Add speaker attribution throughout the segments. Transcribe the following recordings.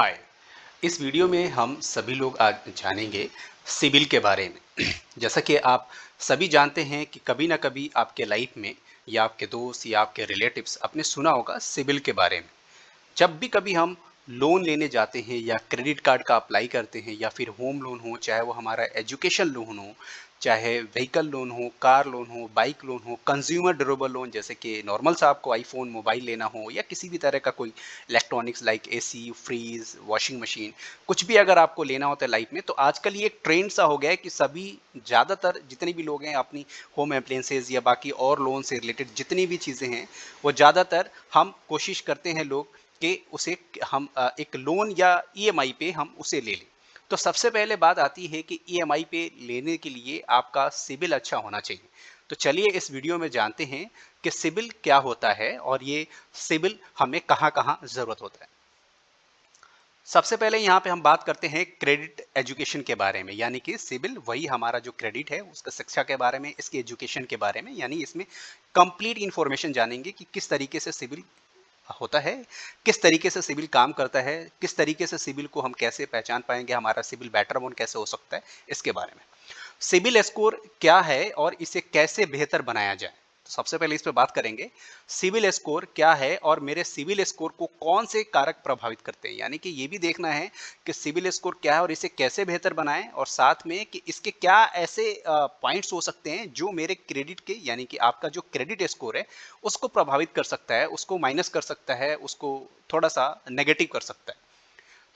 Speaker 1: हाय। इस वीडियो में हम सभी लोग आज जानेंगे सिबिल के बारे में। जैसा कि आप सभी जानते हैं कि कभी ना कभी आपके लाइफ में या आपके दोस्त या आपके रिलेटिव्स आपने सुना होगा सिबिल के बारे में। जब भी कभी हम लोन लेने जाते हैं या क्रेडिट कार्ड का अप्लाई करते हैं या फिर होम लोन हो, चाहे वो हमारा एजुकेशन लोन हो, चाहे व्हीकल लोन हो, कार लोन हो, बाइक लोन हो, कंज्यूमर ड्यूरेबल लोन जैसे कि नॉर्मल सा आपको आईफोन मोबाइल लेना हो या किसी भी तरह का कोई electronics like AC, fridge, washing machine, कुछ भी अगर आपको लेना होता है लाइफ में, तो आजकल ये एक ट्रेंड सा हो गया है कि सभी ज़्यादातर जितने भी लोग हैं अपनी होम अप्लायंसेज या बाकी और लोन से रिलेटेड जितनी भी चीज़ें हैं, वो ज़्यादातर हम कोशिश करते हैं लोग कि उसे हम एक लोन या ईएमआई पे हम उसे ले लें। तो सबसे पहले बात आती है कि ईएमआई पे लेने के लिए आपका सिबिल अच्छा होना चाहिए। तो चलिए इस वीडियो में जानते हैं कि सिबिल क्या होता है और ये सिबिल हमें कहाँ-कहाँ ज़रूरत होता है। सबसे पहले यहाँ पे हम बात करते हैं क्रेडिट एजुकेशन के बारे में, यानी कि सिबिल वही हमारा जो क्रेडिट है उसका शिक्षा के बारे में, इसकी एजुकेशन के बारे में, यानी इसमें कंप्लीट इन्फॉर्मेशन जानेंगे कि किस तरीके से सिबिल होता है, किस तरीके से सिबिल काम करता है, किस तरीके से सिबिल को हम कैसे पहचान पाएँगे, हमारा सिबिल बेटर वन कैसे हो सकता है, इसके बारे में। सिबिल स्कोर क्या है और इसे कैसे बेहतर बनाया जाए? तो सबसे पहले इस पे बात करेंगे। सिबिल स्कोर क्या है और मेरे सिबिल स्कोर को कौन से कारक प्रभावित करते हैं? यानी कि ये भी देखना है कि सिबिल स्कोर क्या है और इसे कैसे बेहतर बनाएँ, और साथ में कि इसके क्या ऐसे पॉइंट्स हो सकते हैं जो मेरे क्रेडिट के, यानी कि आपका जो क्रेडिट स्कोर है, उसको प्रभावित कर सकता है, उसको माइनस कर सकता है, उसको थोड़ा-सा नेगेटिव कर सकता है।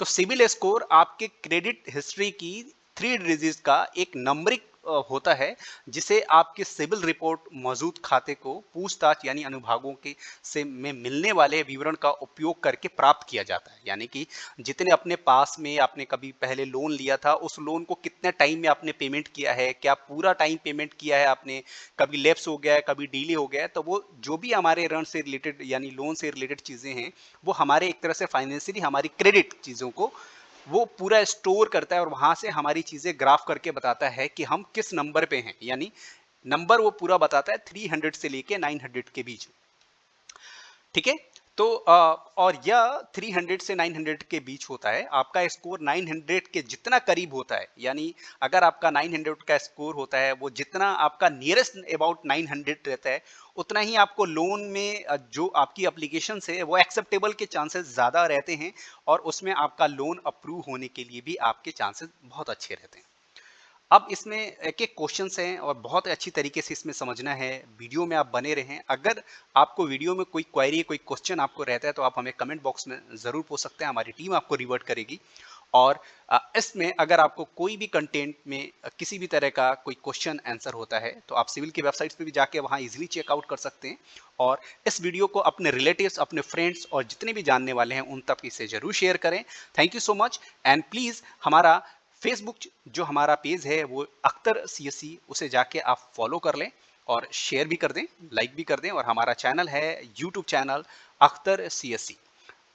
Speaker 1: तो सिबिल स्कोर आपके क्रेडिट हिस्ट्री की 3 डिजिट का एक नंबरिक होता है, जिसे आपके सिबिल रिपोर्ट मौजूद खाते को पूछताछ यानी अनुभागों के से में मिलने वाले विवरण का उपयोग करके प्राप्त किया जाता है। यानी कि जितने अपने पास में आपने कभी पहले लोन लिया था, उस लोन को कितने टाइम में आपने पेमेंट किया है, क्या पूरा टाइम पेमेंट किया है आपने, कभी लैप्स हो गया है, कभी डिले हो गया है, तो वो जो भी हमारे ऋण से रिलेटेड यानी लोन से रिलेटेड चीज़ें हैं, वो हमारे एक तरह से फाइनेंशियली हमारी क्रेडिट चीज़ों को वो पूरा स्टोर करता है और वहाँ से हमारी चीज़ें ग्राफ करके बताता है कि हम किस नंबर पे हैं। यानी नंबर वो पूरा बताता है 300 से लेके 900 के बीच। ठीक है? तो और यह 300 से 900 के बीच होता है। आपका स्कोर 900 के जितना करीब होता है, यानी अगर आपका 900 का स्कोर होता है, वो जितना आपका नियरेस्ट अबाउट 900 रहता है, उतना ही आपको लोन में जो आपकी एप्लीकेशंस है, वो एक्सेप्टेबल के चांसेस ज़्यादा रहते हैं और उसमें आपका लोन अप्रूव होने के लिए भी आपके चांसेस बहुत अच्छे रहते हैं। अब इसमें एक-एक क्वेश्चंस हैं और बहुत अच्छी तरीके से इसमें समझना है, वीडियो में आप बने रहें। अगर आपको वीडियो में कोई क्वेरी, कोई क्वेश्चन आपको रहता है, तो आप हमें कमेंट बॉक्स में ज़रूर पूछ सकते हैं, हमारी टीम आपको रिवर्ट करेगी। और इसमें अगर आपको कोई भी कंटेंट में किसी भी तरह का कोई क्वेश्चन आंसर होता है, तो आप सिविल की वेबसाइट्स पे भी जाके वहाँ ईज़िली चेकआउट कर सकते हैं और इस वीडियो को अपने रिलेटिव्स, अपने फ्रेंड्स और जितने भी जानने वाले हैं, उन तक इसे ज़रूर शेयर करें। Thank you so much and please हमारा फेसबुक जो हमारा पेज है वो अख्तर सीएससी, उसे जाके आप फॉलो कर लें और शेयर भी कर दें, लाइक भी कर दें, और हमारा चैनल है यूट्यूब चैनल अख्तर सीएससी,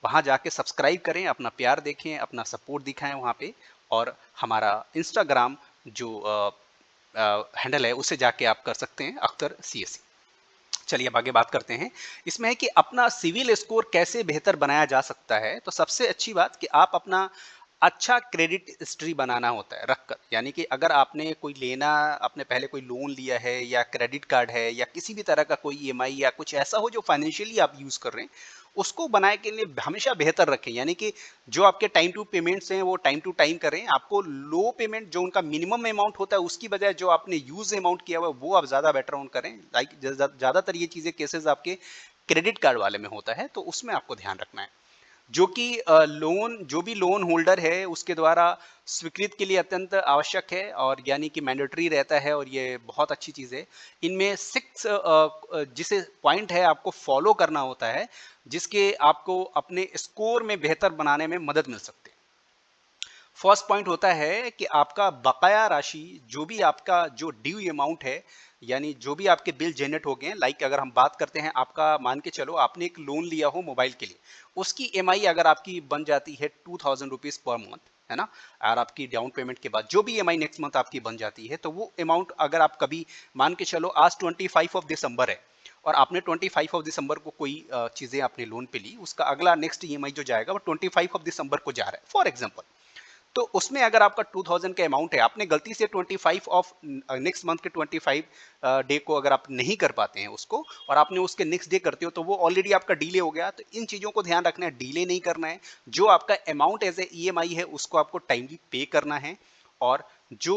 Speaker 1: वहाँ जाके सब्सक्राइब करें, अपना प्यार देखें, अपना सपोर्ट दिखाएं वहाँ पे। और हमारा इंस्टाग्राम जो हैंडल है उसे जाके आप कर सकते हैं अख्तर सीएससी। चलिए अब आगे बात करते हैं। इसमें है कि अपना सिविल स्कोर कैसे बेहतर बनाया जा सकता है। तो सबसे अच्छी बात कि आप अपना अच्छा क्रेडिट हिस्ट्री बनाना होता है रखकर, यानी कि अगर आपने कोई लेना, आपने पहले कोई लोन लिया है या क्रेडिट कार्ड है या किसी भी तरह का कोई ईएमआई या कुछ ऐसा हो जो फाइनेंशियली आप यूज कर रहे हैं, उसको बनाए के लिए हमेशा बेहतर रखें। यानी कि जो आपके टाइम टू पेमेंट्स हैं वो टाइम टू टाइम करें। आपको लो पेमेंट जो उनका मिनिमम अमाउंट होता है उसकी बजाय जो आपने यूज अमाउंट किया हुआ है वो आप ज़्यादा बेटर ऑन करें। लाइक ज़्यादातर ये चीज़ें केसेस आपके क्रेडिट कार्ड वाले में होता है, तो उसमें आपको ध्यान रखना है। जो कि लोन जो भी लोन होल्डर है उसके द्वारा स्वीकृत के लिए अत्यंत आवश्यक है और यानी कि मैंडेटरी रहता है, और ये बहुत अच्छी चीज़ है। इनमें 6 जिसे पॉइंट है आपको फॉलो करना होता है, जिसके आपको अपने स्कोर में बेहतर बनाने में मदद मिल सकती है। फर्स्ट पॉइंट होता है कि आपका बकाया राशि, जो भी आपका जो ड्यू अमाउंट है, यानी जो भी आपके बिल जनरेट हो गए हैं, लाइक अगर हम बात करते हैं, आपका मान के चलो आपने एक लोन लिया हो मोबाइल के लिए, उसकी ईएमआई अगर आपकी बन जाती है 2000 रुपीज पर मंथ, है ना, और आपकी डाउन पेमेंट के बाद जो भी ईएमआई नेक्स्ट मंथ आपकी बन जाती है, तो वो अमाउंट अगर आप कभी मान के चलो आज 25 ऑफ दिसंबर है और आपने 25 ऑफ दिसंबर को कोई चीज़ें आपने लोन पे ली, उसका अगला नेक्स्ट ईएमआई जो जाएगा वो 25 ऑफ दिसंबर को जा रहा है फॉर एग्जांपल। तो उसमें अगर आपका 2000 का अमाउंट है, आपने गलती से 25 ऑफ नेक्स्ट मंथ के 25 डे को अगर आप नहीं कर पाते हैं उसको, और आपने उसके नेक्स्ट डे करते हो, तो वो ऑलरेडी आपका डिले हो गया। तो इन चीज़ों को ध्यान रखना है, डिले नहीं करना है। जो आपका अमाउंट एज ए ईएमआई है उसको आपको टाइमली पे करना है। और जो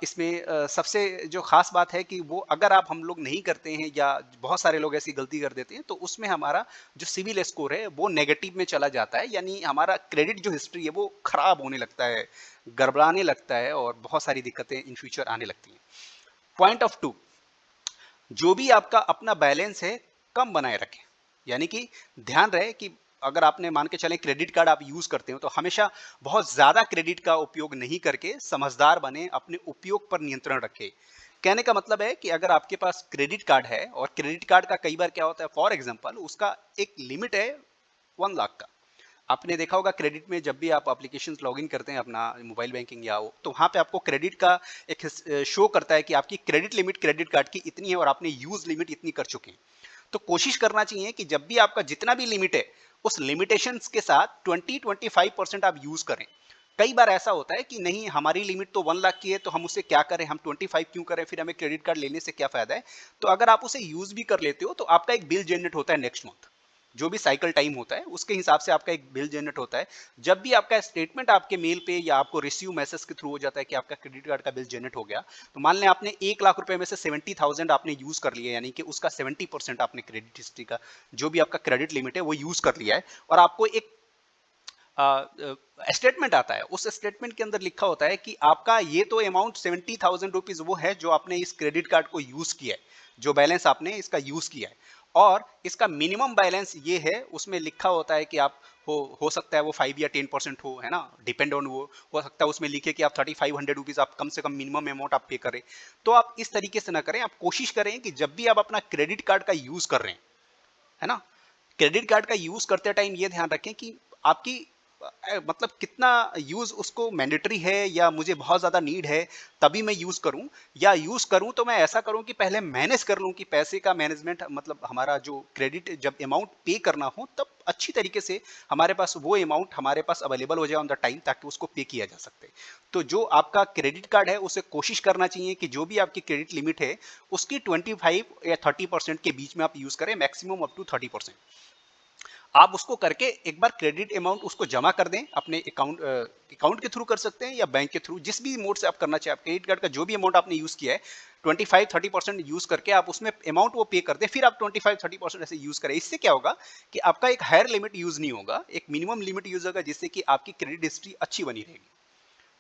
Speaker 1: इसमें सबसे जो खास बात है कि वो अगर आप हम लोग नहीं करते हैं या बहुत सारे लोग ऐसी गलती कर देते हैं, तो उसमें हमारा जो सिविल स्कोर है वो नेगेटिव में चला जाता है, यानी हमारा क्रेडिट जो हिस्ट्री है वो खराब होने लगता है, गड़बड़ाने लगता है और बहुत सारी दिक्कतें इन फ्यूचर आने लगती हैं। पॉइंट ऑफ टू, जो भी आपका अपना बैलेंस है कम बनाए रखें, यानी कि ध्यान रहे कि अगर आपने मान के चलें क्रेडिट कार्ड आप यूज करते हो, तो हमेशा बहुत ज्यादा क्रेडिट का उपयोग नहीं करके समझदार बने, अपने उपयोग पर नियंत्रण रखें। कहने का मतलब है कि अगर आपके पास क्रेडिट कार्ड है, और क्रेडिट कार्ड का कई बार क्या होता है, फॉर एग्जांपल उसका एक लिमिट है 1 लाख का। आपने देखा होगा क्रेडिट में जब भी आप एप्लीकेशन लॉगिन करते हैं अपना मोबाइल बैंकिंग या वो, तो वहाँ पे आपको क्रेडिट का एक शो करता है कि आपकी क्रेडिट लिमिट क्रेडिट कार्ड की इतनी है और आपने यूज लिमिट इतनी कर चुके हैं। तो कोशिश करना चाहिए कि जब भी आपका जितना भी लिमिट है, उस लिमिटेशंस के साथ 20-25% आप यूज करें। कई बार ऐसा होता है कि नहीं, हमारी लिमिट तो 1 लाख की है, तो हम उसे क्या करें, हम 25 क्यों करें, फिर हमें क्रेडिट कार्ड लेने से क्या फायदा है। तो अगर आप उसे यूज भी कर लेते हो, तो आपका एक बिल जनरेट होता है नेक्स्ट मंथ, जो भी साइकिल टाइम होता है उसके हिसाब से आपका एक बिल जनरेट होता है। जब भी आपका स्टेटमेंट आपके मेल पे या आपको रिसीव मैसेज के थ्रू हो जाता है कि आपका क्रेडिट कार्ड का बिल जनरेट हो गया, तो मान लें आपने 1 लाख रुपए में से 70,000 आपने यूज कर लिया, यानी कि उसका 70% आपने क्रेडिट हिस्ट्री का जो भी आपका क्रेडिट लिमिट है वो यूज कर लिया है। और आपको एक स्टेटमेंट आता है, उस स्टेटमेंट के अंदर लिखा होता है कि आपका ये तो अमाउंट 70,000 रुपीज वो है जो आपने इस क्रेडिट कार्ड को यूज किया है, जो बैलेंस आपने इसका यूज किया है, और इसका मिनिमम बैलेंस ये है। उसमें लिखा होता है कि आप हो सकता है वो 5 या 10% हो, है ना, डिपेंड ऑन वो हो सकता है उसमें लिखे कि आप 3500 रुपीज आप कम से कम मिनिमम अमाउंट आप पे करें। तो आप इस तरीके से ना करें, आप कोशिश करें कि जब भी आप अपना क्रेडिट कार्ड का यूज कर रहे हैं, है ना, क्रेडिट कार्ड का यूज करते टाइम ये ध्यान रखें कि आपकी मतलब कितना यूज उसको मैंडेटरी है, या मुझे बहुत ज्यादा नीड है तभी मैं यूज करूं, या यूज करूं तो मैं ऐसा करूं कि पहले मैनेज कर लूं कि पैसे का मैनेजमेंट, मतलब हमारा जो क्रेडिट जब अमाउंट पे करना हो तब अच्छी तरीके से हमारे पास वो अमाउंट हमारे पास अवेलेबल हो जाए ऑन द टाइम, ताकि उसको पे किया जा सकते। तो जो आपका क्रेडिट कार्ड है उसे कोशिश करना चाहिए कि जो भी आपकी क्रेडिट लिमिट है उसकी 25 या 30% के बीच में आप यूज करें, मैक्सिमम अप टू 30%। आप उसको करके एक बार क्रेडिट अमाउंट उसको जमा कर दें अपने अकाउंट के थ्रू कर सकते हैं या बैंक के थ्रू, जिस भी मोड से आप करना चाहें। आप क्रेडिट कार्ड का जो भी अमाउंट आपने यूज किया है 25-30% यूज करके आप उसमें अमाउंट वो पे कर दें, फिर आप 25-30% ऐसे यूज करें। इससे क्या होगा कि आपका एक हायर लिमिट यूज नहीं होगा, एक मिनिमम लिमिट यूज होगा, जिससे कि आपकी क्रेडिट हिस्ट्री अच्छी बनी रहेगी।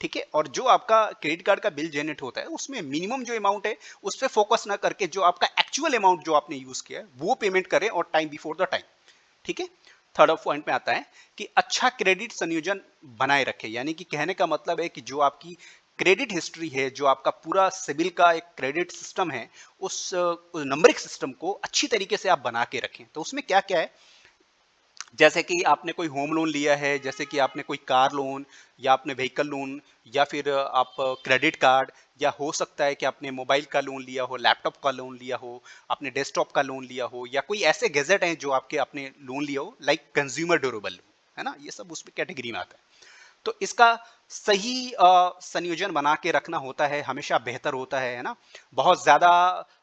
Speaker 1: ठीक है, और जो आपका क्रेडिट कार्ड का बिल जनरेट होता है उसमें मिनिमम जो अमाउंट है उस पर फोकस ना करके जो आपका एक्चुअल अमाउंट जो आपने यूज किया है वो पेमेंट करें, और टाइम बिफोर द टाइम। ठीक है। थर्ड ऑफ पॉइंट में आता है कि अच्छा क्रेडिट संयोजन बनाए रखें, यानी कि कहने का मतलब है कि जो आपकी क्रेडिट हिस्ट्री है, जो आपका पूरा सिविल का एक क्रेडिट सिस्टम है, उस नंबरिंग सिस्टम को अच्छी तरीके से आप बना के रखें। तो उसमें क्या क्या है, जैसे कि आपने कोई होम लोन लिया है, जैसे कि आपने कोई कार लोन, या आपने व्हीकल लोन, या फिर आप क्रेडिट कार्ड, या हो सकता है कि आपने मोबाइल का लोन लिया हो, लैपटॉप का लोन लिया हो, आपने डेस्कटॉप का लोन लिया हो, या कोई ऐसे गैजेट हैं जो आपके आपने लोन लिया हो, लाइक कंज्यूमर ड्यूरेबल लोन, है ना, ये सब उसमें कैटेगरी में आता है। तो इसका सही संयोजन बना के रखना होता है, हमेशा बेहतर होता है ना। बहुत ज़्यादा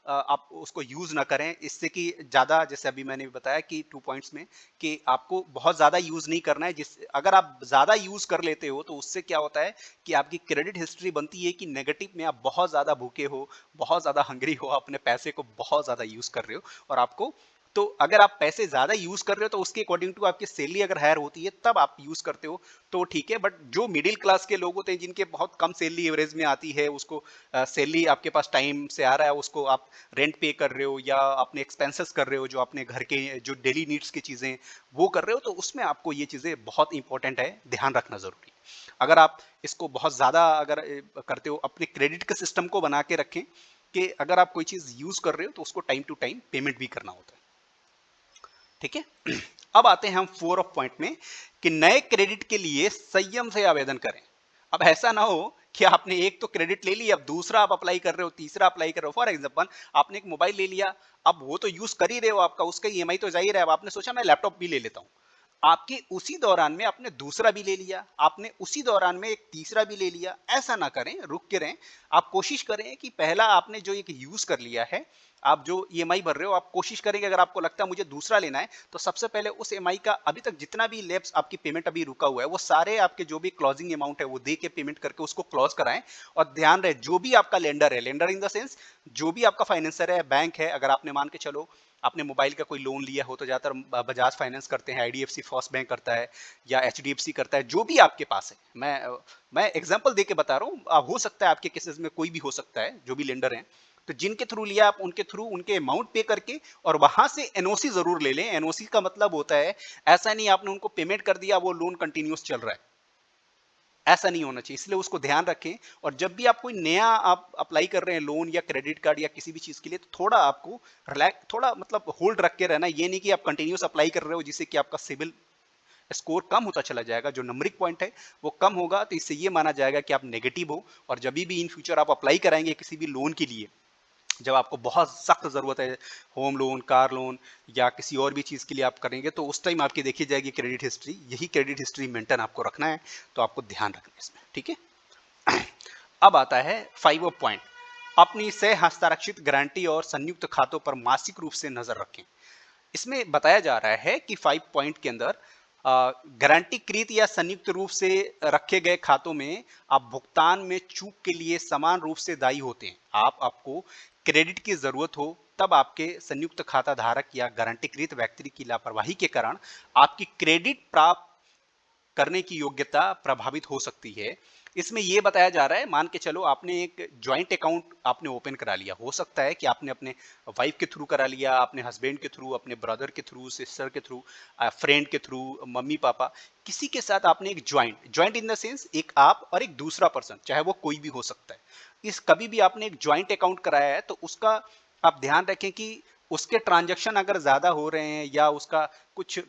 Speaker 1: आप उसको यूज़ ना करें, इससे कि ज़्यादा, जैसे अभी मैंने बताया कि 2 पॉइंट्स में कि आपको बहुत ज़्यादा यूज़ नहीं करना है। जिस अगर आप ज़्यादा यूज़ कर लेते हो तो उससे क्या होता है कि आपकी क्रेडिट हिस्ट्री बनती है कि नेगेटिव में आप बहुत ज़्यादा भूखे हो, बहुत ज़्यादा हंग्री हो, अपने पैसे को बहुत ज़्यादा यूज़ कर रहे हो, और आपको, तो अगर आप पैसे ज्यादा यूज कर रहे हो तो उसके अकॉर्डिंग टू आपकी सैलरी अगर हायर होती है तब आप यूज करते हो, तो ठीक है। बट जो मिडिल क्लास के लोग होते हैं जिनके बहुत कम सैलरी एवरेज में आती है, उसको सैलरी आपके पास टाइम से आ रहा है, उसको आप रेंट पे कर रहे हो या अपने एक्सपेंसेस कर रहे हो, जो अपने घर के जो डेली नीड्स की चीजें वो कर रहे हो, तो उसमें आपको ये चीजें बहुत इंपॉर्टेंट है, ध्यान रखना जरूरी है। अगर आप इसको बहुत ज्यादा अगर करते हो, अपने क्रेडिट के सिस्टम को बना के रखें कि अगर आप कोई चीज यूज कर रहे हो तो उसको टाइम टू टाइम पेमेंट भी करना होता है। ठीक है। अब आते हैं हम 4 ऑफ पॉइंट में कि नए क्रेडिट के लिए संयम से आवेदन करें। अब ऐसा ना हो कि आपने एक तो क्रेडिट ले लिया, अब दूसरा आप अप्लाई कर रहे हो, तीसरा अप्लाई कर रहे हो। फॉर एग्जांपल आपने एक मोबाइल ले लिया, अब वो तो यूज कर ही रहे हो, आपका उसका ईएमआई तो जा ही रहा है। अब आपने सोचा मैं लैपटॉप भी ले लेता हूँ। आपके उसी दौरान में आपने दूसरा भी ले लिया, आपने उसी दौरान में एक तीसरा भी ले लिया। ऐसा ना करें, रुक के रहें। आप कोशिश करें कि पहला आपने जो एक यूज कर लिया है, आप जो ईएमआई भर रहे हो, आप कोशिश करेंगे अगर आपको लगता है मुझे दूसरा लेना है, तो सबसे पहले उस ईएमआई का अभी तक जितना भी लैप्स आपकी पेमेंट अभी रुका हुआ है, वो सारे आपके जो भी क्लोजिंग अमाउंट है वो दे के पेमेंट करके उसको क्लोज कराएं। और ध्यान रहे जो भी आपका लेंडर है, लेंडर इन द सेंस जो भी आपका फाइनेंसर है, बैंक है, अगर आपने मान के चलो आपने मोबाइल का कोई लोन लिया हो तो ज्यादातर बजाज फाइनेंस करते हैं, आईडीएफसी फर्स्ट बैंक करता है, या एचडीएफसी करता है, जो भी आपके पास है। मैं एग्जांपल देके बता रहा हूँ, हो सकता है आपके केसेस में कोई भी हो सकता है, जो भी लेंडर हैं। तो जिनके थ्रू लिया आप उनके थ्रू उनके अमाउंट पे करके और वहां से एनओसी जरूर ले लें। एनओसी का मतलब होता है ऐसा नहीं आपने उनको पेमेंट कर दिया वो लोन कंटिन्यूस चल रहा है, ऐसा नहीं होना चाहिए। इसलिए उसको ध्यान रखें। और जब भी आप कोई नया आप अप्लाई कर रहे हैं लोन या क्रेडिट कार्ड या किसी भी चीज के लिए, तो थोड़ा आपको रिलैक्स, थोड़ा मतलब होल्ड रख के रहना। ये नहीं कि आप कंटिन्यूस अप्लाई कर रहे हो जिससे कि आपका सिविल स्कोर कम होता चला जाएगा, जो नंबरिक पॉइंट है वो कम होगा, तो इससे ये माना जाएगा कि आप नेगेटिव हो। और जब भी इन फ्यूचर आप अप्लाई कराएंगे किसी भी लोन के लिए, जब आपको बहुत सख्त ज़रूरत है, होम लोन, कार लोन या किसी और भी चीज़ के लिए आप करेंगे, तो उस टाइम आपकी देखी जाएगी क्रेडिट हिस्ट्री। यही क्रेडिट हिस्ट्री मेंटेन आपको रखना है, तो आपको ध्यान रखना है इसमें, ठीक है। अब आता है 5 पॉइंट, अपनी सह हस्ताक्षरित गारंटी और संयुक्त खातों पर मासिक रूप से नजर रखें। इसमें बताया जा रहा है कि 5 पॉइंट के अंदर गारंटीकृत या संयुक्त रूप से रखे गए खातों में आप भुगतान में चूक के लिए समान रूप से दायी होते हैं। आपको क्रेडिट की जरूरत हो तब आपके संयुक्त खाता धारक या गारंटीकृत व्यक्ति की लापरवाही के कारण आपकी क्रेडिट प्राप्त करने की योग्यता प्रभावित हो सकती है। इसमें यह बताया जा रहा है, मान के चलो आपने एक ज्वाइंट अकाउंट आपने ओपन करा लिया, हो सकता है कि आपने अपने वाइफ के थ्रू करा लिया, अपने हस्बैंड के थ्रू, अपने ब्रदर के थ्रू, सिस्टर के थ्रू, फ्रेंड के थ्रू, मम्मी पापा, किसी के साथ आपने एक joint joint in the sense एक आप और एक दूसरा पर्सन, चाहे वो कोई भी हो सकता है, इस कभी भी आपने एक ज्वाइंट अकाउंट कराया है, तो उसका आप ध्यान रखें कि उसके ट्रांजेक्शन अगर ज्यादा हो रहे हैं या उसका कुछ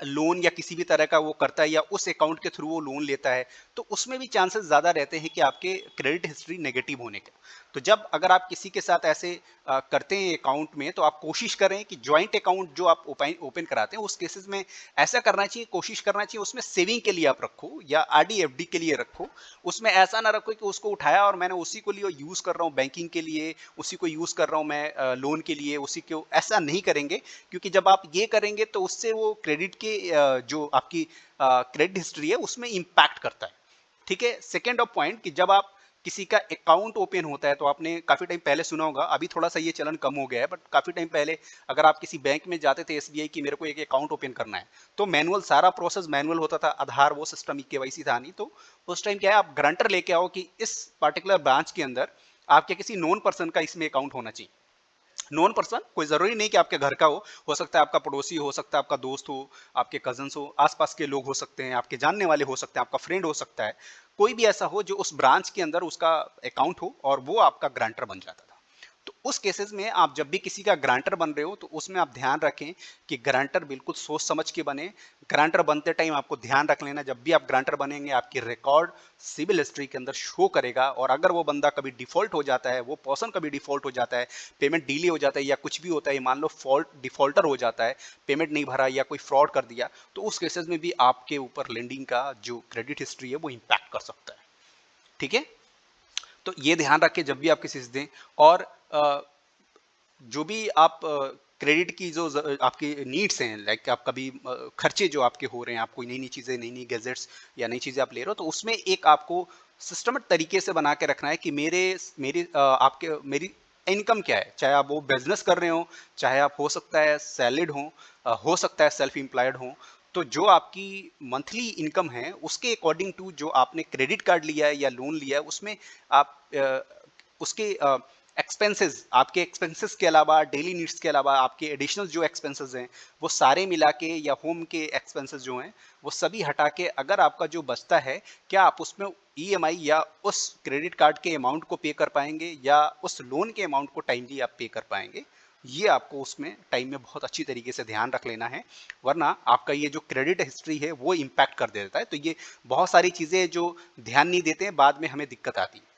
Speaker 1: लोन या किसी भी तरह का वो करता है या उस अकाउंट के थ्रू वो लोन लेता है, तो उसमें भी चांसेस ज़्यादा रहते हैं कि आपके क्रेडिट हिस्ट्री नेगेटिव होने का। तो जब अगर आप किसी के साथ ऐसे करते हैं अकाउंट में, तो आप कोशिश करें कि ज्वाइंट अकाउंट जो आप ओपन ओपन कराते हैं उस केसेस में ऐसा करना चाहिए, कोशिश करना चाहिए उसमें सेविंग के लिए आप रखो या आरडी एफडी के लिए रखो। उसमें ऐसा ना रखो कि उसको उठाया और मैंने उसी को लिए यूज़ कर रहा हूँ बैंकिंग के लिए, उसी को यूज़ कर रहा हूँ मैं लोन के लिए, उसी को ऐसा नहीं करेंगे। क्योंकि जब आप ये करेंगे तो उससे वो क्रेडिट के जो आपकी क्रेडिट हिस्ट्री है उसमें इम्पैक्ट करता है, ठीक है। सेकेंड ऑफ पॉइंट कि जब आप किसी का अकाउंट ओपन होता है, तो आपने काफी टाइम पहले सुना होगा, अभी थोड़ा सा ये चलन कम हो गया है, बट काफी टाइम पहले अगर आप किसी बैंक में जाते थे एसबीआई की मेरे को एक अकाउंट ओपन करना है, तो मैनुअल, सारा प्रोसेस मैनुअल होता था, आधार वो सिस्टम केवाईसी था नहीं। तो उस टाइम क्या है, आप गारंटर लेके आओ कि इस पर्टिकुलर ब्रांच के अंदर आपके किसी नॉन पर्सन का इसमें अकाउंट होना चाहिए। नॉन पर्सन कोई जरूरी नहीं कि आपके घर का हो सकता है आपका पड़ोसी, हो सकता है आपका दोस्त हो, आपके कजन्स हो, आसपास के लोग हो सकते हैं, आपके जानने वाले हो सकते हैं, आपका फ्रेंड हो सकता है, कोई भी ऐसा हो जो उस ब्रांच के अंदर उसका अकाउंट हो और वो आपका ग्रांटर बन जाता था। तो उस केसेस में आप जब भी किसी का ग्रांटर बन रहे हो, तो उसमें आप ध्यान रखें कि ग्रांटर बिल्कुल सोच समझ के बने। ग्रांटर बनते टाइम आपको ध्यान रख लेना, जब भी आप ग्रांटर बनेंगे आपकी रिकॉर्ड सिविल हिस्ट्री के अंदर शो करेगा, और अगर वो बंदा कभी डिफॉल्ट हो जाता है, वो पर्सन कभी डिफॉल्ट हो जाता है, पेमेंट डिले हो जाता है या कुछ भी होता है, मान लो फॉल्ट डिफॉल्टर हो जाता है, पेमेंट नहीं भरा या कोई फ्रॉड कर दिया, तो उस केसेस में भी आपके ऊपर लेंडिंग का जो क्रेडिट हिस्ट्री है वो इम्पैक्ट कर सकता है, ठीक है। तो ये ध्यान रखें जब भी आप किसी से दें। और जो भी आप क्रेडिट की जो आपकी नीड्स हैं, लाइक आप कभी खर्चे जो आपके हो रहे हैं, आप कोई नई नई चीज़ें, नई नई गैजेट्स या नई चीज़ें आप ले रहे हो, तो उसमें एक आपको सिस्टमेटिक तरीके से बना के रखना है कि मेरी इनकम क्या है, चाहे आप वो बिजनेस कर रहे हो, चाहे आप हो सकता है सैलरीड हो, हो सकता है सेल्फ एम्प्लॉयड हो। तो जो आपकी मंथली इनकम है उसके अकॉर्डिंग टू जो आपने क्रेडिट कार्ड लिया है या लोन लिया है, उसमें आप उसके एक्सपेंसेस, आपके एक्सपेंसेस के अलावा, डेली नीड्स के अलावा आपके एडिशनल जो एक्सपेंसेस हैं वो सारे मिला के, या होम के एक्सपेंसेस जो हैं वो सभी हटा के अगर आपका जो बचता है, क्या आप उसमें ईएमआई या उस क्रेडिट कार्ड के अमाउंट को पे कर पाएंगे या उस लोन के अमाउंट को टाइमली आप पे कर पाएंगे। ये आपको उसमें टाइम में बहुत अच्छी तरीके से ध्यान रख लेना है, वरना आपका ये जो क्रेडिट हिस्ट्री है वो इम्पैक्ट कर देता है। तो ये बहुत सारी चीज़ें जो ध्यान नहीं देते हैं, बाद में हमें दिक्कत आती है।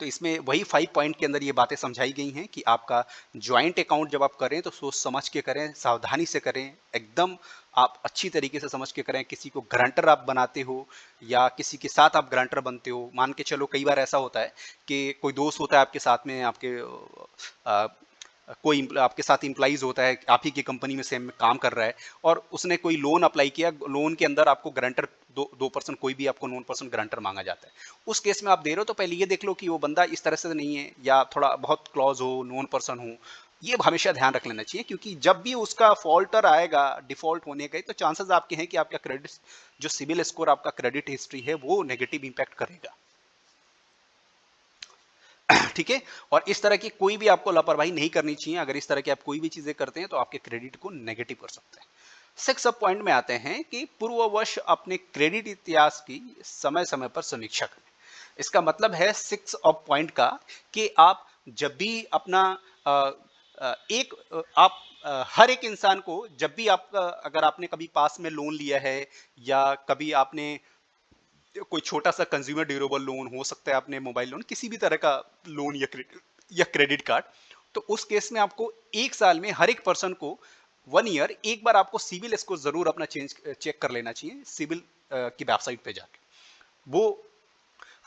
Speaker 1: तो इसमें वही 5 पॉइंट के अंदर ये बातें समझाई गई हैं कि आपका ज्वाइंट अकाउंट जब आप करें तो सोच समझ के करें, सावधानी से करें, एकदम आप अच्छी तरीके से समझ के करें। किसी को गारंटर आप बनाते हो या किसी के साथ आप गारंटर बनते हो, मान के चलो कई बार ऐसा होता है कि कोई दोस्त होता है आपके साथ में, आपके कोई आपके साथ इम्प्लाइज होता है, आप ही की कंपनी में सेम काम कर रहा है, और उसने कोई लोन अप्लाई किया, लोन के अंदर आपको गारंटर 2% कोई भी आपको नॉन पर्सन गारंटर मांगा जाता है। उस केस में आप दे रहे हो तो पहले ये देख लो कि वो बंदा इस तरह से नहीं है या थोड़ा बहुत क्लॉज हो, नॉन पर्सन हो। ये हमेशा ध्यान रख लेना चाहिए, क्योंकि जब भी उसका फॉल्टर आएगा डिफॉल्ट होने का, तो चांसेस आपके हैं कि आपका क्रेडिट जो सिविल स्कोर, आपका क्रेडिट हिस्ट्री है, वो नेगेटिव इंपैक्ट करेगा। ठीक है। और इस तरह की कोई भी आपको लापरवाही नहीं करनी चाहिए। अगर इस तरह की आप कोई भी चीजें करते हैं तो आपके क्रेडिट को नेगेटिव कर सकते हैं। 6 सब पॉइंट में आते हैं कि पूर्ववश अपने क्रेडिट इतिहास की समय समय पर समीक्षा करें। इसका मतलब है 6 ऑफ पॉइंट का कि आप जब भी अपना एक आप हर एक इंसान को, जब भी आपका, अगर आपने कभी पास में लोन लिया है या कभी आपने कोई छोटा सा कंज्यूमर ड्यूरेबल लोन, हो सकता है आपने मोबाइल लोन, किसी भी तरह का लोन या क्रेडिट कार्ड, तो उस केस में आपको एक साल में हर एक पर्सन को 1 ईयर एक बार आपको सिविल स्कोर जरूर अपना चेक कर लेना चाहिए सिविल की वेबसाइट पे जाके। वो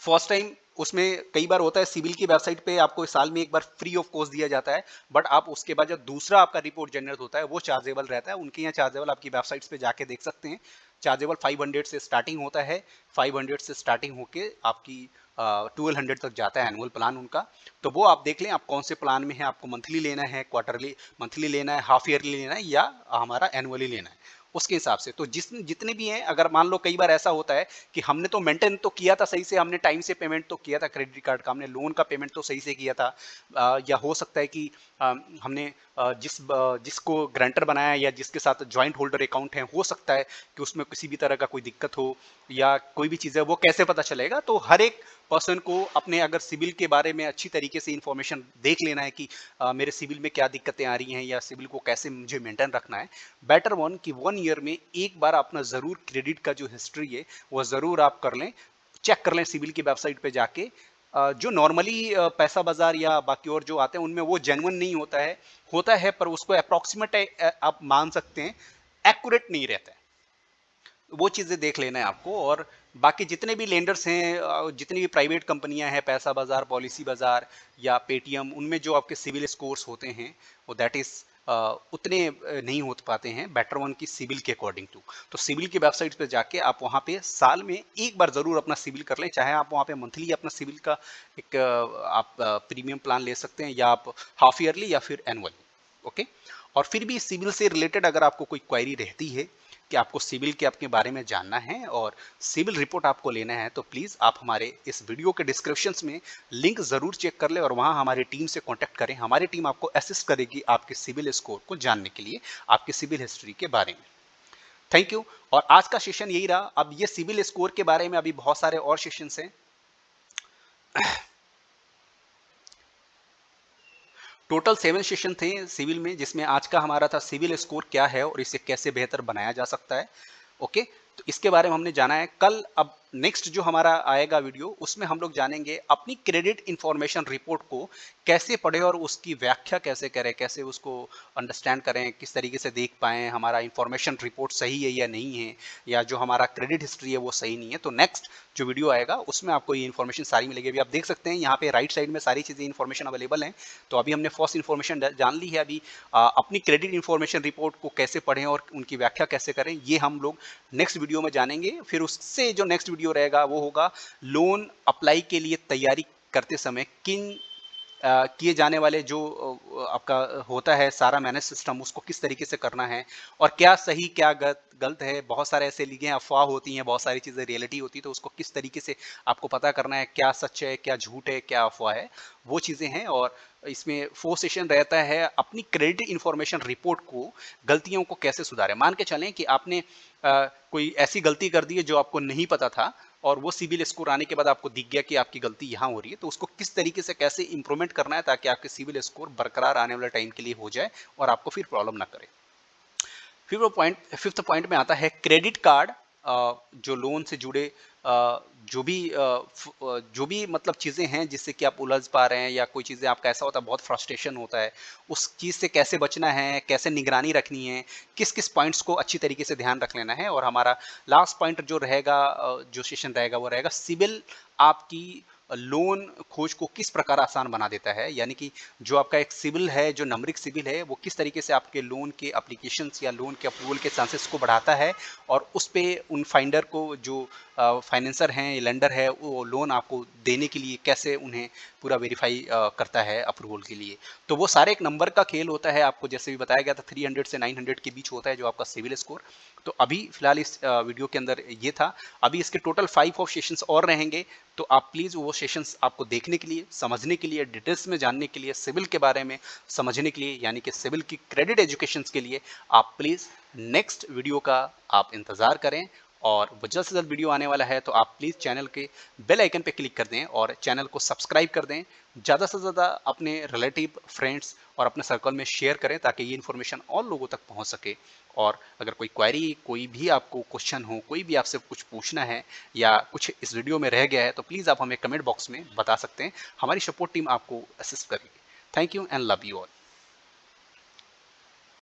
Speaker 1: फर्स्ट टाइम उसमें कई बार होता है, सिविल की वेबसाइट पे आपको साल में एक बार फ्री ऑफ कॉस्ट दिया जाता है, बट आप उसके बाद जब दूसरा आपका रिपोर्ट जनरेट होता है वो चार्जेबल रहता है। उनके यहाँ चार्जेबल आपकी वेबसाइट्स पे जाके देख सकते हैं। चार्जेबल 500 से स्टार्टिंग होता है, 500 से स्टार्टिंग होके आपकी 1200 तक जाता है एनुअल प्लान उनका। तो वो आप देख लें आप कौन से प्लान में है, आपको मंथली लेना है, क्वार्टरली मंथली लेना है, हाफ ईयरली लेना है, या हमारा एनुअली लेना है, उसके हिसाब से। तो जितने भी हैं, अगर मान लो कई बार ऐसा होता है कि हमने तो मेंटेन तो किया था सही से, हमने टाइम से पेमेंट तो किया था क्रेडिट कार्ड का, हमने लोन का पेमेंट तो सही से किया था, या हो सकता है कि हमने जिसको ग्रांटर बनाया या जिसके साथ ज्वाइंट होल्डर अकाउंट है, हो सकता है कि उसमें किसी भी तरह का कोई दिक्कत हो या कोई भी चीज़ है, वो कैसे पता चलेगा? तो हर एक पर्सन को अपने अगर सिविल के बारे में अच्छी तरीके से इंफॉर्मेशन देख लेना है कि मेरे सिविल में क्या दिक्कतें आ रही हैं या सिविल को कैसे मुझे मेंटेन रखना है। बेटर वन कि 1 ईयर में एक बार अपना ज़रूर क्रेडिट का जो हिस्ट्री है वो ज़रूर आप कर लें, चेक कर लें सिविल की वेबसाइट पे जाके। जो नॉर्मली पैसा बाजार या बाकी और जो आते हैं उनमें वो जेन्युइन नहीं होता है, पर उसको अप्रॉक्सीमेट आप मान सकते हैं, एक्यूरेट नहीं रहता है। वो चीज़ें देख लेना है आपको। और बाकी जितने भी लेंडर्स हैं, जितनी भी प्राइवेट कंपनियां हैं, पैसा बाजार, पॉलिसी बाजार या पेटीएम, उनमें जो आपके सिविल स्कोर्स होते हैं वो दैट इज उतने नहीं हो पाते हैं बेटर वन की सिविल के अकॉर्डिंग टू। तो सिविल की वेबसाइट पे जाके आप वहाँ पे साल में एक बार ज़रूर अपना सिविल कर लें, चाहे आप वहाँ पे मंथली अपना सिविल का एक आप प्रीमियम प्लान ले सकते हैं, या आप हाफ ईयरली या फिर एनुअली। ओके। और फिर भी सिविल से रिलेटेड अगर आपको कोई क्वेरी रहती है कि आपको सिविल के अपने बारे में जानना है और सिविल रिपोर्ट आपको लेना है, तो प्लीज़ आप हमारे इस वीडियो के डिस्क्रिप्शंस में लिंक ज़रूर चेक कर लें और वहाँ हमारी टीम से कांटेक्ट करें। हमारी टीम आपको असिस्ट करेगी आपके सिविल स्कोर को जानने के लिए, आपके सिविल हिस्ट्री के बारे में। Thank you. और आज का सेशन यही रहा। अब ये सिविल स्कोर के बारे में अभी बहुत सारे और सेशंस हैं। टोटल 7 सेशन थे सिविल में, जिसमें आज का हमारा था सिविल स्कोर क्या है और इसे कैसे बेहतर बनाया जा सकता है। ओके। तो इसके बारे में हमने जाना है। कल अब नेक्स्ट जो हमारा आएगा वीडियो, उसमें हम लोग जानेंगे अपनी क्रेडिट इंफॉर्मेशन रिपोर्ट को कैसे पढ़े और उसकी व्याख्या कैसे करें, कैसे उसको अंडरस्टैंड करें, किस तरीके से देख पाएँ हमारा इंफॉर्मेशन रिपोर्ट सही है या नहीं है, या जो हमारा क्रेडिट हिस्ट्री है वो सही नहीं है। तो नेक्स्ट जो वीडियो आएगा उसमें आपको ये इन्फॉर्मेशन सारी मिलेगी। अभी आप देख सकते हैं यहाँ पे राइट साइड में सारी चीज़ें इन्फॉर्मेशन अवेलेबल हैं। तो अभी हमने फर्स्ट इन्फॉर्मेशन जान ली है। अभी अपनी क्रेडिट इन्फॉर्मेशन रिपोर्ट को कैसे पढ़ें और उनकी व्याख्या कैसे करें, ये हम लोग नेक्स्ट वीडियो में जानेंगे। फिर उससे जो नेक्स्ट वीडियो रहेगा वो होगा लोन अप्लाई के लिए तैयारी करते समय किन किए जाने वाले जो आपका होता है सारा मैनेज सिस्टम, उसको किस तरीके से करना है और क्या सही क्या गलत है। बहुत सारे ऐसे लिखे हैं, अफवाह होती हैं, बहुत सारी चीज़ें रियलिटी होती है, तो उसको किस तरीके से आपको पता करना है, क्या सच है, क्या झूठ है, क्या अफवाह है, वो चीज़ें हैं। और इसमें 4 सेशन रहता है अपनी क्रेडिट इंफॉर्मेशन रिपोर्ट को गलतियों को कैसे सुधारें। मान के चलें कि आपने कोई ऐसी गलती कर दी है जो आपको नहीं पता था, और वो सिबिल स्कोर आने के बाद आपको दिख गया कि आपकी गलती यहाँ हो रही है, तो उसको किस तरीके से कैसे इंप्रूवमेंट करना है ताकि आपके सिबिल स्कोर बरकरार आने वाले टाइम के लिए हो जाए और आपको फिर प्रॉब्लम ना करे। फिर वो पॉइंट, फिफ्थ पॉइंट में आता है क्रेडिट कार्ड। जो लोन से जुड़े जो भी मतलब चीज़ें हैं जिससे कि आप उलझ पा रहे हैं, या कोई चीज़ें आपका ऐसा होता है बहुत फ्रस्ट्रेशन होता है, उस चीज़ से कैसे बचना है, कैसे निगरानी रखनी है, किस किस पॉइंट्स को अच्छी तरीके से ध्यान रख लेना है। और हमारा लास्ट पॉइंट जो रहेगा, जो सेशन रहेगा वो रहेगा सिबिल आपकी लोन खोज को किस प्रकार आसान बना देता है। यानी कि जो आपका एक सिबिल है, जो नंबरिक सिबिल है, वो किस तरीके से आपके लोन के एप्लीकेशंस या लोन के अप्रूवल के चांसेस को बढ़ाता है, और उस पे उन फाइंडर को, जो फाइनेंसर हैं, लेंडर है, वो लोन आपको देने के लिए कैसे उन्हें पूरा वेरीफाई करता है अप्रूवल के लिए। तो वो सारे एक नंबर का खेल होता है। आपको जैसे भी बताया गया था 300 से 900 के बीच होता है जो आपका सिविल स्कोर। तो अभी फिलहाल इस वीडियो के अंदर ये था। अभी इसके टोटल 5 ऑफ सेशंस और रहेंगे, तो आप प्लीज़ वो सेशंस आपको देखने के लिए, समझने के लिए, डिटेल्स में जानने के लिए, सिविल के बारे में समझने के लिए, यानी कि सिविल की क्रेडिट एजुकेशन के लिए आप प्लीज़ नेक्स्ट वीडियो का आप इंतज़ार करें। और वो जल्द से जल्द वीडियो आने वाला है, तो आप प्लीज़ चैनल के बेल आइकन पे क्लिक कर दें और चैनल को सब्सक्राइब कर दें। ज़्यादा से ज़्यादा अपने रिलेटिव, फ्रेंड्स और अपने सर्कल में शेयर करें ताकि ये इन्फॉर्मेशन और लोगों तक पहुंच सके। और अगर कोई क्वेरी, कोई भी आपको क्वेश्चन हो, कोई भी आपसे कुछ पूछना है या कुछ इस वीडियो में रह गया है, तो प्लीज़ आप हमें कमेंट बॉक्स में बता सकते हैं। हमारी सपोर्ट टीम आपको असिस्ट करेगी। Thank you and love you all.